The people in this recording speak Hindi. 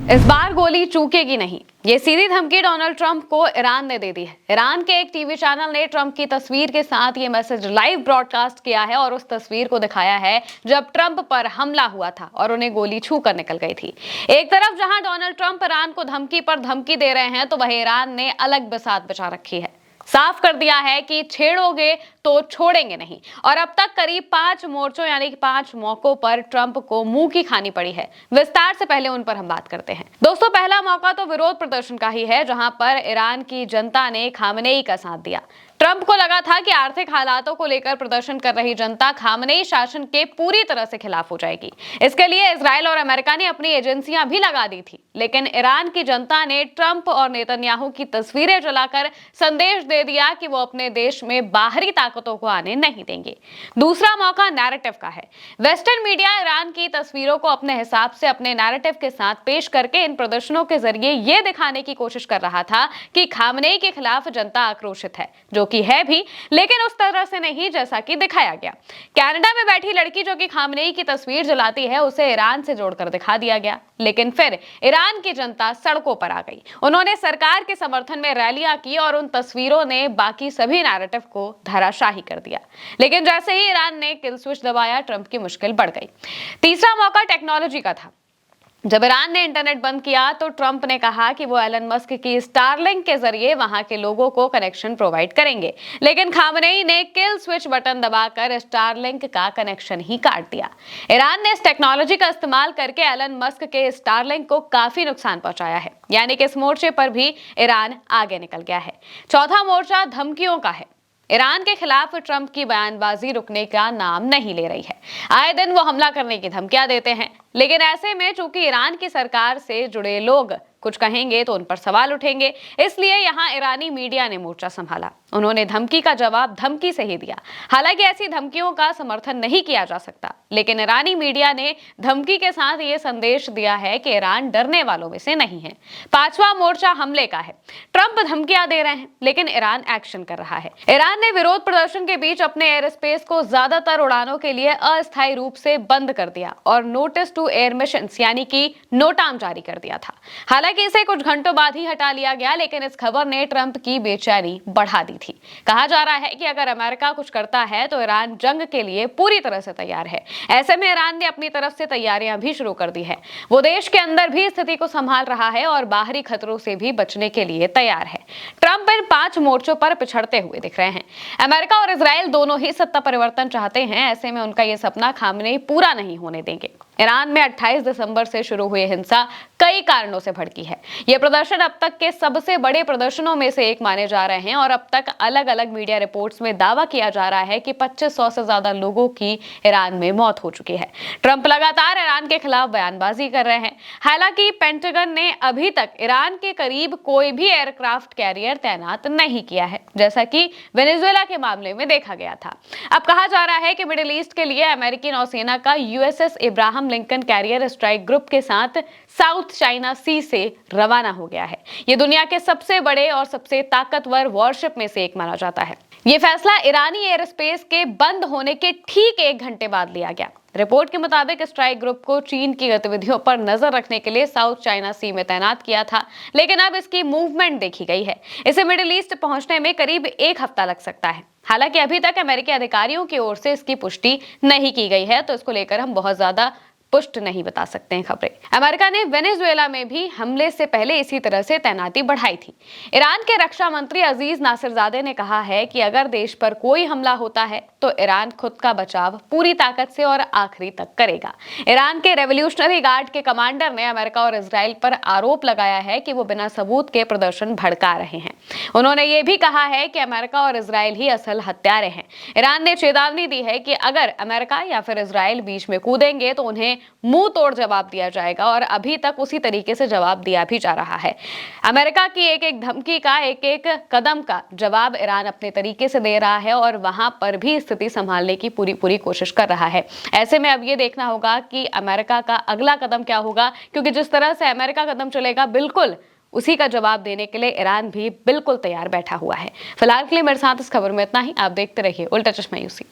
इस बार गोली चूकेगी नहीं, ये सीधी धमकी डोनाल्ड ट्रंप को ईरान ने दे दी है। ईरान के एक टीवी चैनल ने ट्रंप की तस्वीर के साथ ये मैसेज लाइव ब्रॉडकास्ट किया है और उस तस्वीर को दिखाया है जब ट्रंप पर हमला हुआ था और उन्हें गोली छू कर निकल गई थी। एक तरफ जहां डोनाल्ड ट्रंप ईरान को धमकी पर धमकी दे रहे हैं, तो वहीं ईरान ने अलग बिसात बचा रखी है। साफ कर दिया है कि छेड़ोगे तो छोड़ेंगे नहीं। और अब तक करीब 5 मोर्चों यानी कि 5 मौकों पर ट्रंप को मुंह की खानी पड़ी है। विस्तार से पहले उन पर हम बात करते हैं। दोस्तों, पहला मौका तो विरोध प्रदर्शन का ही है, जहां पर ईरान की जनता ने खामनेई का साथ दिया। ट्रंप को लगा था कि आर्थिक हालातों को लेकर प्रदर्शन कर रही जनता खामनेई शासन के पूरी तरह से खिलाफ हो जाएगी। इसके लिए इजराइल और अमेरिका ने अपनी एजेंसियां भी लगा दी थी, लेकिन ईरान की जनता ने ट्रंप और नेतन्याहू की तस्वीरें जलाकर संदेश दे दिया कि वो अपने देश में बाहरी ताकतों को आने नहीं देंगे। दूसरा मौका नैरेटिव का है। वेस्टर्न मीडिया ईरान की तस्वीरों को अपने हिसाब से अपने नैरेटिव के साथ पेश करके इन प्रदर्शनों के जरिए ये दिखाने की कोशिश कर रहा था कि खामनेई के खिलाफ जनता आक्रोशित है, जो कि है भी, लेकिन उस तरह से नहीं जैसा कि दिखाया गया। कनाडा में बैठी लड़की जो कि खामनेई की तस्वीर जलाती है, उसे ईरान से जोड़कर दिखा दिया गया, लेकिन फिर ईरान की जनता सड़कों पर आ गई। उन्होंने सरकार के समर्थन में रैलियां की और उन तस्वीरों ने बाकी सभी नैरेटिव को धराशाही कर दिया। लेकिन जैसे ही ईरान ने किल स्विच दबाया, ट्रंप की मुश्किल बढ़ गई। तीसरा मौका टेक्नोलॉजी का था। जब ईरान ने इंटरनेट बंद किया, तो ट्रंप ने कहा कि वो एलन मस्क की स्टारलिंक के जरिए वहां के लोगों को कनेक्शन प्रोवाइड करेंगे, लेकिन खामनेई ने किल स्विच बटन दबाकर स्टारलिंक का कनेक्शन ही काट दिया। ईरान ने इस टेक्नोलॉजी का इस्तेमाल करके एलन मस्क के स्टारलिंक को काफी नुकसान पहुंचाया है, यानी कि इस मोर्चे पर भी ईरान आगे निकल गया है। चौथा मोर्चा धमकियों का है। ईरान के खिलाफ ट्रंप की बयानबाजी रुकने का नाम नहीं ले रही है। आए दिन वो हमला करने की धमकियां देते हैं, लेकिन ऐसे में चूंकि ईरान की सरकार से जुड़े लोग कुछ कहेंगे तो उन पर सवाल उठेंगे, इसलिए यहां ईरानी मीडिया ने मोर्चा संभाला। उन्होंने धमकी का जवाब धमकी से ही दिया। हालांकि ऐसी धमकियों का समर्थन नहीं किया जा सकता, लेकिन ईरानी मीडिया ने धमकी के साथ ये संदेश दिया है कि ईरान डरने वालों में से नहीं है। पांचवा मोर्चा हमले का है। ट्रंप धमकियां दे रहे हैं, लेकिन ईरान एक्शन कर रहा है। ईरान ने विरोध प्रदर्शन के बीच अपने एयर स्पेस को ज्यादातर उड़ानों के लिए अस्थायी रूप से बंद कर दिया और नोटिस टू एयर मिशन यानी कि नोटाम जारी कर दिया था। हालांकि इसे कुछ घंटों बाद ही हटा लिया गया, लेकिन इस खबर ने ट्रंप की बेचैनी बढ़ा दी थी। कहा जा रहा है कि अगर अमेरिका कुछ करता है तो ईरान जंग के लिए पूरी तरह से तैयार है। ऐसे में ईरान ने अपनी तरफ से तैयारियां भी शुरू कर दी है। वो देश के अंदर भी स्थिति को संभाल रहा है और बाहरी खतरों से भी बचने के लिए तैयार है। ट्रंप इन 5 मोर्चों पर पिछड़ते हुए दिख रहे हैं। अमेरिका और इजराइल दोनों ही सत्ता परिवर्तन चाहते हैं। ऐसे में उनका यह सपना खामनेई पूरा नहीं होने देंगे। ईरान में 28 दिसंबर से शुरू हुई हिंसा कई कारणों से भड़की है। यह प्रदर्शन अब तक के सबसे बड़े प्रदर्शनों में से एक माने जा रहे हैं और अब तक अलग अलग मीडिया रिपोर्ट्स में दावा किया जा रहा है कि 2500 से ज्यादा लोगों की ईरान में मौत हो चुकी है। ट्रंप लगातार ईरान के खिलाफ बयानबाजी कर रहे हैं। हालांकि पेंटागन ने अभी तक ईरान के करीब कोई भी एयरक्राफ्ट कैरियर तैनात नहीं किया है, जैसा कि वेनेजुएला के मामले में देखा गया था। अब कहा जा रहा है कि मिडिल ईस्ट के लिए अमेरिकी नौसेना का USS Ibrahim Lincoln carrier strike group के साथ साउथ चाइना सी से रवाना हो गया है। ये दुनिया के सबसे बड़े और सबसे ताकतवर वॉरशिप में से एक माना जाता है। ये फैसला ईरानी एयर स्पेस के बंद होने के ठीक 1 घंटे बाद लिया गया। रिपोर्ट के मुताबिक स्ट्राइक ग्रुप को चीन की गतिविधियों पर नजर रखने के लिए साउथ चाइना सी में तैनात किया था, लेकिन अब इसकी मूवमेंट देखी गई है। इसे मिडिल ईस्ट पहुंचने में करीब 1 हफ्ता लग सकता है। हालांकि अभी तक अमेरिकी अधिकारियों की ओर से इसकी पुष्टि नहीं की गई है, तो इसको लेकर हम बहुत ज्यादा पुष्ट नहीं बता सकते हैं खबरें। अमेरिका ने वेनेजुएला में भी हमले से पहले इसी तरह से तैनाती बढ़ाई थी। ईरान के रक्षा मंत्री अजीज नासिरजादे ने कहा है कि अगर देश पर कोई हमला होता है तो ईरान खुद का बचाव पूरी ताकत से और आखिरी तक करेगा। ईरान के रेवोल्यूशनरी गार्ड के कमांडर ने अमेरिका और इजराइल पर आरोप लगाया है कि वो बिना सबूत के प्रदर्शन भड़का रहे हैं। उन्होंने ये भी कहा है कि अमेरिका और इजराइल ही असल हत्यारे हैं। ईरान ने चेतावनी दी है कि अगर अमेरिका या फिर इजराइल बीच में कूदेंगे तो उन्हें मुंह तोड़ जवाब दिया जाएगा, और अभी तक उसी तरीके से जवाब दिया भी जा रहा है। अमेरिका की एक एक धमकी का, एक एक कदम का जवाब ईरान अपने तरीके से दे रहा है और वहां पर भी स्थिति संभालने की पूरी कोशिश कर रहा है। ऐसे में अब ये देखना होगा कि अमेरिका का अगला कदम क्या होगा, क्योंकि जिस तरह से अमेरिका कदम चलेगा बिल्कुल उसी का जवाब देने के लिए ईरान भी बिल्कुल तैयार बैठा हुआ है। फिलहाल के लिए मेरे साथ इस खबर में इतना ही। आप देखते रहिए उल्टा चश्मा यूसी।